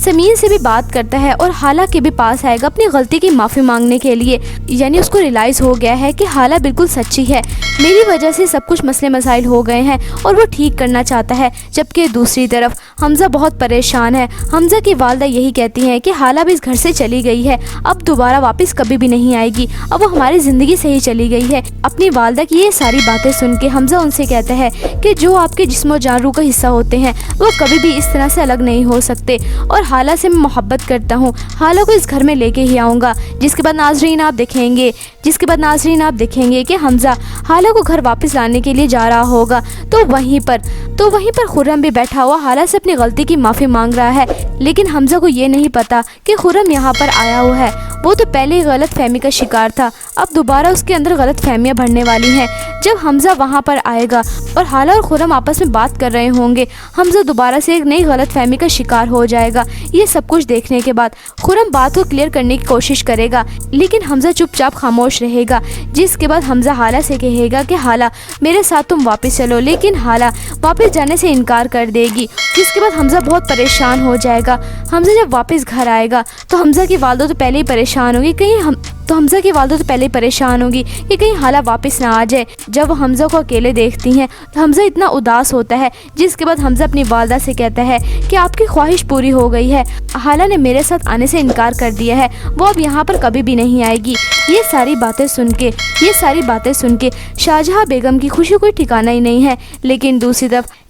سمین سے بھی بات کرتا ہے اور حالہ کے بھی پاس آئے گا اپنی غلطی کی معافی مانگنے کے لیے. یعنی اس کو ریلائز ہو گیا ہے کہ حالہ بالکل سچی ہے, میری وجہ سے سب کچھ مسئلے مسائل ہو گئے ہیں اور وہ ٹھیک کرنا چاہتا ہے. جبکہ دوسری طرف حمزہ بہت پریشان ہے. حمزہ کی والدہ یہی کہتی ہیں کہ حالہ بھی اس گھر سے چلی گئی ہے, اب دوبارہ واپس کبھی بھی نہیں آئے گی, اب وہ ہماری زندگی سے ہی چلی گئی ہے. اپنی والدہ کی یہ ساری باتیں سن کے حمزہ ان سے کہتا ہے کہ جو آپ کے جسم و جان روح کا حصہ ہوتے ہیں وہ کبھی بھی اس طرح سے الگ نہیں ہو سکتے, اور حالہ سے میں محبت کرتا ہوں, حالہ کو اس گھر میں لے کے ہی آؤں گا. جس کے بعد ناظرین آپ دیکھیں گے کہ حمزہ حالہ کو گھر واپس لانے کے لیے جا رہا ہوگا. تو وہیں پر خرم بھی بیٹھا ہوا حالہ سے اپنی غلطی کی معافی مانگ رہا ہے. لیکن حمزہ کو یہ نہیں پتا کہ خرم یہاں پر آیا ہوا ہے. وہ تو پہلے ہی غلط فہمی کا شکار تھا, اب دوبارہ اس کے اندر غلط فہمیاں بڑھنے والی ہیں. جب حمزہ وہاں پر آئے گا اور حالہ اور خرم آپس میں بات کر رہے ہوں گے, حمزہ دوبارہ سے ایک نئی غلط فہمی کا شکار ہو جائے گا. یہ سب کچھ دیکھنے کے بعد خرم بات کو کلیئر کرنے کی کوشش کرے گا, لیکن حمزہ چپ چاپ خاموش رہے گا. جس کے بعد حمزہ حالہ سے کہے گا کہ حالہ میرے ساتھ تم واپس چلو, لیکن حالہ واپس جانے سے انکار کر دے گی. جس کے بعد حمزہ بہت پریشان ہو جائے گا. حمزہ جب واپس گھر آئے گا تو حمزہ کی والدہ تو پہلے ہی پریشان ہوگی کہ کہیں حالہ واپس نہ آ جائے. جب وہ حمزہ کو اکیلے دیکھتی ہیں تو حمزہ اتنا اداس ہوتا ہے. جس کے بعد حمزہ اپنی والدہ سے کہتا ہے کہ آپ کی خواہش پوری ہو گئی ہے, حالہ نے میرے ساتھ آنے سے انکار کر دیا ہے, وہ اب یہاں پر کبھی بھی نہیں آئے گی. یہ ساری باتیں سن کے شاہجہاں بیگم کی خوشی کوئی ٹھکانہ ہی نہیں ہے.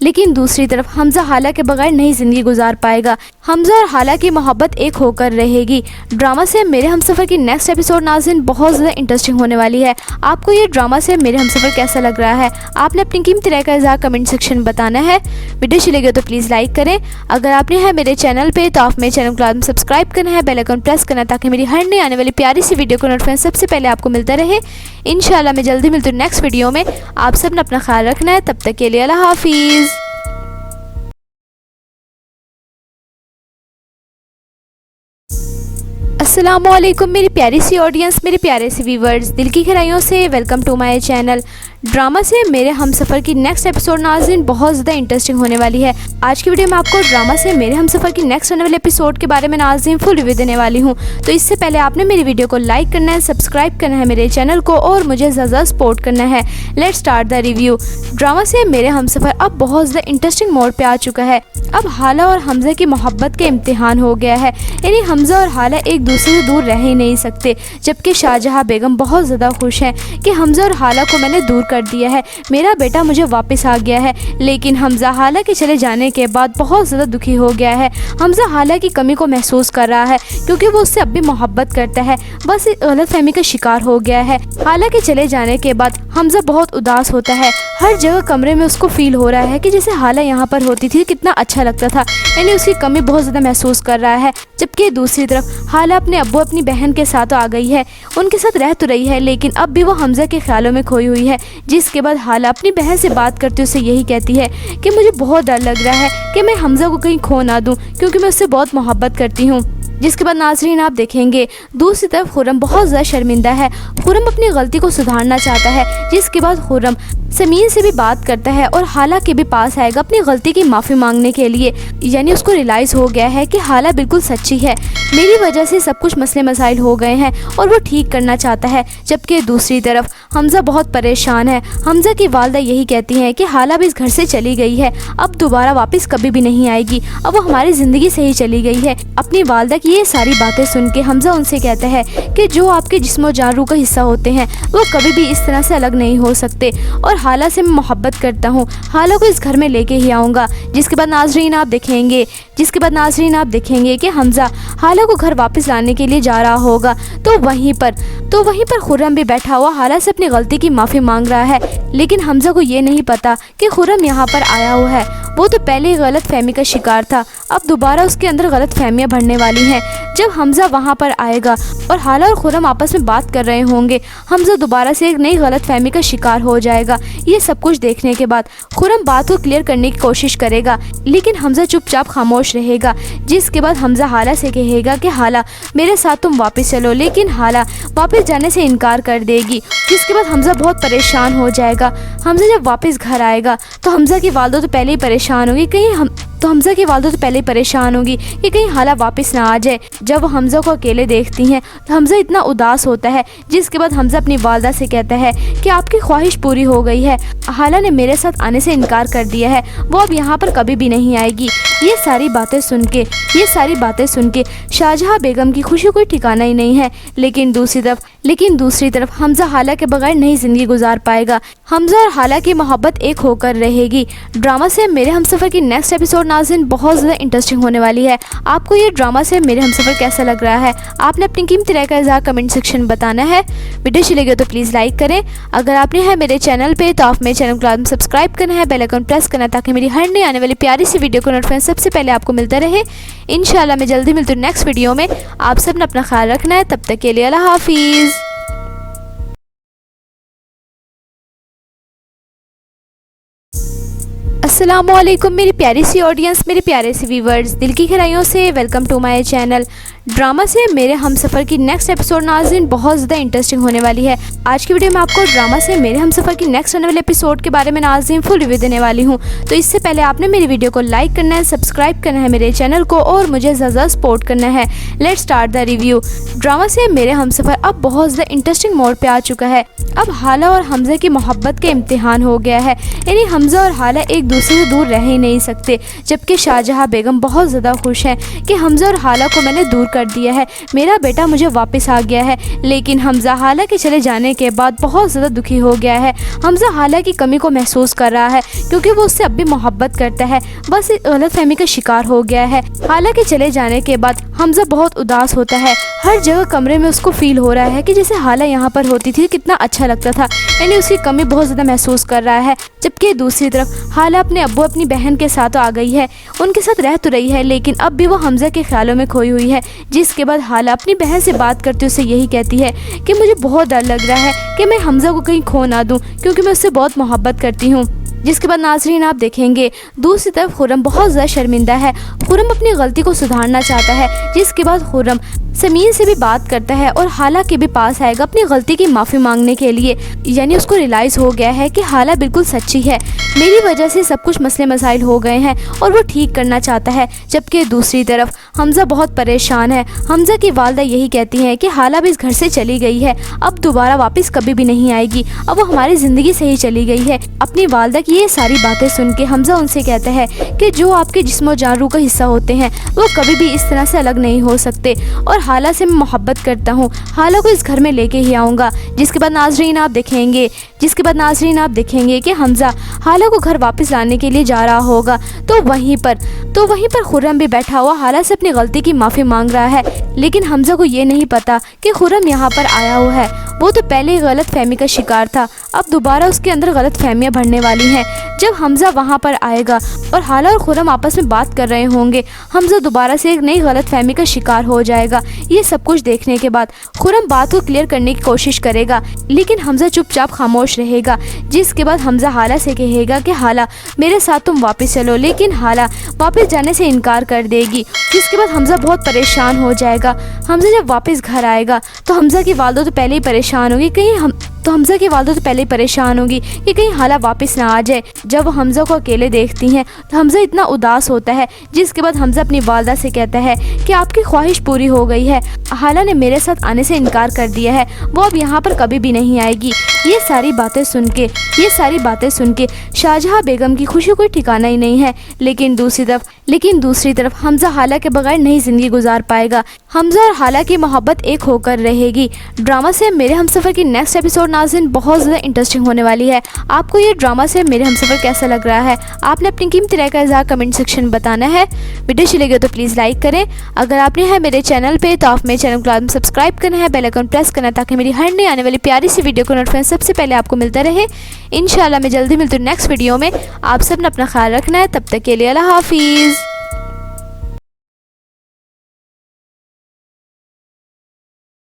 لیکن دوسری طرف حمزہ حالہ کے بغیر نئی زندگی گزار پائے گا. حمزہ اور حالہ کی محبت ایک ہو کر رہے گی. ڈرامہ سے میرے ہمسفر کی نیکسٹ ایپیسوڈ ناظرین بہت زیادہ انٹرسٹنگ ہونے والی ہے. آپ کو یہ ڈرامہ سے میرے ہمسفر کیسا لگ رہا ہے؟ آپ نے اپنی قیمتی رائے کا اظہار کمنٹ سیکشن بتانا ہے. ویڈیو اچھی لگے تو پلیز لائک کریں. اگر آپ نے ہے میرے چینل پہ تو آپ میرے چینل کو لازم سبسکرائب کرنا ہے, بیل آئیکن پریس کرنا تاکہ میری ہر نئی آنے والی پیاری سی ویڈیو کو نوٹیفیکیشن سب سے پہلے آپ کو ملتا رہے. انشاءاللہ میں جلدی ملتی ہوں نیکسٹ ویڈیو میں. آپ سب نے اپنا خیال رکھنا ہے. تب تک کے لیے اللہ حافظ. السلام علیکم میری پیاری سی آڈینس, میرے پیارے سے ویورز, دل کی گہرائیوں سے welcome to my channel. Drama سے میرے ہمسفر کی نیکسٹ ایپیسوڈ ناظرین بہت زیادہ انٹرسٹنگ ہونے والی ہے. آج کی ویڈیو میں آپ کو ڈرامہ سے میرے ہمسفر کی نیکسٹ آنے والے ایپیسوڈ کے بارے میں ناظرین فل ریویو دینے والی ہوں. تو اس سے پہلے آپ نے میری ویڈیو کو لائک کرنا ہے, سبسکرائب کرنا ہے میرے چینل کو, اور مجھے زیادہ سپورٹ کرنا ہے. Let's start the review. Drama سے میرے ہمسفر اب بہت زیادہ انٹرسٹنگ موڈ پہ آ چکا ہے. اب حالہ اور حمزہ کی محبت کے امتحان ہو گیا ہے. یعنی حمزہ اور حالہ ایک دوسرے سے دور رہ ہی نہیں سکتے. جبکہ شاہجہاں بیگم بہت زیادہ خوش ہیں کہ حمزہ اور حالہ کو میں نے دور کر دیا ہے, میرا بیٹا مجھے واپس آ گیا ہے. لیکن حمزہ حالہ کے چلے جانے کے بعد بہت زیادہ دکھی ہو گیا ہے. حمزہ حالہ کی کمی کو محسوس کر رہا ہے کیونکہ وہ اس سے اب بھی محبت کرتا ہے, بس غلط فہمی کا شکار ہو گیا ہے. حالہ کے چلے جانے کے بعد حمزہ بہت اداس ہوتا ہے. ہر جگہ کمرے میں اس کو فیل ہو رہا ہے کہ جیسے حالہ یہاں پر ہوتی تھی کتنا اچھا لگتا تھا. یعنی اس کی کمی بہت زیادہ محسوس کر رہا ہے. جبکہ دوسری طرف حالہ اپنے ابو اپنی بہن کے ساتھ آ گئی ہے, ان کے ساتھ رہ تو رہی ہے, لیکن اب بھی وہ حمزہ کے خیالوں میں کھوئی ہوئی ہے. جس کے بعد حالہ اپنی بہن سے بات کرتے اسے یہی کہتی ہے کہ مجھے بہت ڈر لگ رہا ہے کہ میں حمزہ کو کہیں کھو نہ دوں, کیونکہ میں اس سے بہت محبت کرتی ہوں. جس کے بعد ناظرین آپ دیکھیں گے دوسری طرف خرم بہت زیادہ شرمندہ ہے. خرم اپنی غلطی کو سدھارنا چاہتا ہے. جس کے بعد خرم سمین سے بھی بات کرتا ہے اور حالہ کے بھی پاس آئے گا اپنی غلطی کی معافی مانگنے کے لیے. یعنی اس کو ریلائز ہو گیا ہے کہ حالہ بالکل سچی ہے, میری وجہ سے سب کچھ مسئلے مسائل ہو گئے ہیں, اور وہ ٹھیک کرنا چاہتا ہے. جبکہ دوسری طرف حمزہ بہت پریشان ہے. حمزہ کی والدہ یہی کہتی ہیں کہ حالہ بھی اس گھر سے چلی گئی ہے, اب دوبارہ واپس کبھی بھی نہیں آئے گی, اب وہ ہماری زندگی سے ہی چلی گئی ہے. اپنی والدہ کی یہ ساری باتیں سن کے حمزہ ان سے کہتا ہے کہ جو آپ کے جسم و جان روح کا حصہ ہوتے ہیں وہ کبھی بھی اس طرح سے الگ نہیں ہو سکتے, اور حالہ سے میں محبت کرتا ہوں, حالہ کو اس گھر میں لے کے ہی آؤں گا. جس کے بعد ناظرین آپ دیکھیں گے کہ حمزہ حالہ کو گھر واپس لانے کے لیے جا رہا ہوگا. تو وہیں پر خرم بھی بیٹھا ہوا حالہ سے اپنی غلطی کی معافی مانگ رہا ہے. لیکن حمزہ کو یہ نہیں پتا کہ خرم یہاں پر آیا ہوا ہے, وہ تو پہلے ہی غلط فہمی کا شکار تھا, اب دوبارہ اس کے اندر غلط فہمیاں بڑھنے والی ہیں. جب حمزہ وہاں پر آئے گا اور حالہ اور خرم آپس میں بات کر رہے ہوں گے, حمزہ دوبارہ سے ایک نئی غلط فہمی کا شکار ہو جائے گا. یہ سب کچھ دیکھنے کے بعد خرم بات کو کلیئر کرنے کی کوشش کرے گا, لیکن حمزہ چپ چاپ خاموش رہے گا. جس کے بعد حمزہ حالہ سے کہے گا کہ حالہ میرے ساتھ تم واپس چلو, لیکن حالہ واپس جانے سے انکار کر دے گی. جس کے بعد حمزہ بہت پریشان ہو جائے گا. حمزہ جب واپس گھر آئے گا تو حمزہ کی والدہ تو پہلے ہی پریشان ہوگی تو حمزہ کی والدہ تو پہلے ہی پریشان ہوگی کہ کہیں حالہ واپس نہ آ جائے۔ جب وہ حمزہ کو اکیلے دیکھتی ہیں تو حمزہ اتنا اداس ہوتا ہے، جس کے بعد حمزہ اپنی والدہ سے کہتا ہے کہ آپ کی خواہش پوری ہو گئی ہے، حالہ نے میرے ساتھ آنے سے انکار کر دیا ہے، وہ اب یہاں پر کبھی بھی نہیں آئے گی۔ یہ ساری باتیں سن کے شاہجہاں بیگم کی خوشی کوئی ٹھکانہ ہی نہیں ہے، لیکن دوسری طرف حمزہ حالہ کے بغیر نہیں زندگی گزار پائے گا۔ حمزہ اور حالہ کی محبت ایک ہو کر رہے گی۔ ڈرامہ سے میرے ہمسفر کی نیکسٹ ایپیسوڈ ناظرین بہت زیادہ انٹرسٹنگ ہونے والی ہے۔ آپ کو یہ ڈرامہ سے میرے ہمسفر کیسا لگ رہا ہے؟ آپ نے اپنی قیمتی رائے کا اظہار کمنٹ سیکشن میں بتانا ہے۔ ویڈیو اچھی لگی ہو تو پلیز لائک کریں۔ اگر آپ نے میرے چینل پہ تو آپ میرے چینل کو لازم سبسکرائب کرنا ہے، بیل آئیکن پریس کرنا ہے تاکہ میری ہر نئی آنے والی پیاری سی ویڈیو کو نوٹیفیکیشن سب سے پہلے آپ کو ملتا رہے۔ انشاءاللہ میں جلدی ملتی ہوں نیکسٹ ویڈیو میں۔ آپ سب نے اپنا خیال رکھنا ہے، تب تک کے لیے اللہ حافظ۔ السلام علیکم میری پیاری سی آڈینس، میرے پیارے سی ویورز، دل کی گہرائیوں سے welcome to my channel. Drama سے میرے ہمسفر کی نیکسٹ ایپیسوڈ ناظرین بہت زیادہ انٹرسٹنگ ہونے والی ہے۔ آج کی ویڈیو میں آپ کو ڈرامہ سے میرے ہمسفر کی نیکسٹ آنے والے ایپیسوڈ کے بارے میں ناظرین فل ریویو دینے والی ہوں، تو اس سے پہلے آپ نے میری ویڈیو کو لائک کرنا ہے، سبسکرائب کرنا ہے میرے چینل کو اور مجھے زیادہ سپورٹ کرنا ہے۔ Let's start the review. Drama سے میرے ہمسفر اب بہت زیادہ انٹرسٹنگ موڈ پہ آ چکا ہے۔ اب حالہ اور حمزہ کی محبت کے امتحان ہو گیا ہے، یعنی حمزہ اور حالہ ایک دوسرے سے دور رہ ہی نہیں سکتے، جبکہ شاہجہاں بیگم بہت زیادہ خوش ہیں کہ حمزہ اور حالہ کو میں نے دور کر دیا ہے، میرا بیٹا مجھے واپس آ گیا ہے۔ لیکن حمزہ حالہ کے چلے جانے کے بعد بہت زیادہ دکھی ہو گیا ہے۔ حمزہ حالہ کی کمی کو محسوس کر رہا ہے کیونکہ وہ اس سے اب بھی محبت کرتا ہے، بس ایک غلط فہمی کا شکار ہو گیا ہے۔ حالہ کے چلے جانے کے بعد حمزہ بہت اداس ہوتا ہے، ہر جگہ کمرے میں اس کو فیل ہو رہا ہے کہ جیسے حالہ یہاں پر ہوتی تھی کتنا اچھا لگتا تھا، یعنی اس کی کمی بہت زیادہ محسوس کر رہا ہے۔ جبکہ دوسری طرف حالہ اپنے ابو اپنی بہن کے ساتھ آ گئی ہے، ان کے ساتھ رہ تو رہی ہے لیکن اب بھی وہ حمزہ کے خیالوں میں کھوئی ہوئی ہے، جس کے بعد حالہ اپنی بہن سے بات کرتے اسے یہی کہتی ہے کہ مجھے بہت ڈر لگ رہا ہے کہ میں حمزہ کو کہیں کھو نہ دوں کیونکہ میں اس سے بہت محبت کرتی ہوں۔ جس کے بعد ناظرین آپ دیکھیں گے دوسری طرف خرم بہت زیادہ شرمندہ ہے، خرم اپنی غلطی کو سدھارنا چاہتا ہے، جس کے بعد خرم سمین سے بھی بات کرتا ہے اور حالہ کے بھی پاس آئے گا اپنی غلطی کی معافی مانگنے کے لیے، یعنی اس کو ریلائز ہو گیا ہے کہ حالہ بالکل سچی ہے، میری وجہ سے سب کچھ مسئلے مسائل ہو گئے ہیں اور وہ ٹھیک کرنا چاہتا ہے۔ جبکہ دوسری طرف حمزہ بہت پریشان ہے، حمزہ کی والدہ یہی کہتی ہیں کہ حالہ بھی اس گھر سے چلی گئی ہے، اب دوبارہ واپس کبھی بھی نہیں آئے گی، اب وہ ہماری زندگی سے ہی چلی گئی ہے۔ اپنی والدہ کی یہ ساری باتیں سن کے حمزہ ان سے کہتا ہے کہ جو آپ کے جسم و جان روح کا حصہ ہوتے ہیں وہ کبھی بھی اس طرح سے الگ نہیں ہو سکتے، اور حالہ سے میں محبت کرتا ہوں، حالہ کو اس گھر میں لے کے ہی آؤں گا۔ جس کے بعد ناظرین آپ دیکھیں گے کہ حمزہ حالہ کو گھر واپس لانے کے لیے جا رہا ہوگا، تو وہیں پر خرم بھی بیٹھا ہوا حالہ سے اپنی غلطی کی معافی مانگ رہا ہے، لیکن حمزہ کو یہ نہیں پتا کہ خرم یہاں پر آیا ہوا ہے، وہ تو پہلے ہی غلط فہمی کا شکار تھا، اب دوبارہ اس کے اندر غلط فہمیاں بڑھنے والی ہیں۔ جب حمزہ وہاں پر آئے گا اور حالہ اور خرم آپس میں بات کر رہے ہوں گے، حمزہ دوبارہ سے ایک نئی غلط فہمی کا شکار ہو جائے گا۔ یہ سب کچھ دیکھنے کے بعد خرم بات کو کلیئر کرنے کی کوشش کرے گا، لیکن حمزہ چپ چاپ خاموش رہے گا، جس کے بعد حمزہ حالہ سے کہے گا کہ حالہ میرے ساتھ تم واپس چلو، لیکن حالہ واپس جانے سے انکار کر دے گی۔ جس کے بعد حمزہ بہت پریشان ہو جائے گا۔ حمزہ جب واپس گھر آئے گا تو حمزہ کی والدہ تو پہلے ہی پریشان ہوگی کہ کہیں حالہ واپس نہ آ جائے۔ جب وہ حمزہ کو اکیلے دیکھتی ہیں تو حمزہ اتنا اداس ہوتا ہے، جس کے بعد حمزہ اپنی والدہ سے کہتا ہے کہ آپ کی خواہش پوری ہو گئی ہے، حالہ نے میرے ساتھ آنے سے انکار کر دیا ہے، وہ اب یہاں پر کبھی بھی نہیں آئے گی۔ یہ ساری باتیں سن کے شاہجہاں بیگم کی خوشی کوئی ٹھکانہ ہی نہیں ہے، لیکن دوسری طرف حمزہ حالہ کے بغیر نہیں زندگی گزار پائے گا۔ حمزہ اور حالہ کی محبت ایک ہو کر رہے گی۔ ڈرامہ سے میرے ہمسفر کی نیکسٹ ایپیسوڈ ناظرین بہت زیادہ انٹرسٹنگ ہونے والی ہے۔ آپ کو یہ ڈرامہ سے میرے ہمسفر کیسا لگ رہا ہے؟ آپ نے اپنی قیمتی رائے کا اظہار کمنٹ سیکشن میں بتانا ہے۔ ویڈیو اچھی لگی ہو تو پلیز لائک کریں۔ اگر آپ نے میرے چینل پہ تو آپ میرے چینل کو لازم سبسکرائب کرنا ہے، بیل آئیکن پریس کرنا ہے تاکہ میری ہر نئی آنے والی پیاری سی ویڈیو کو نوٹیفیکیشن سب سے پہلے آپ کو ملتا رہے۔ انشاءاللہ میں جلدی ملتی ہوں نیکسٹ ویڈیو میں۔ آپ سب نے اپنا خیال رکھنا ہے، تب تک کے لیے اللہ حافظ۔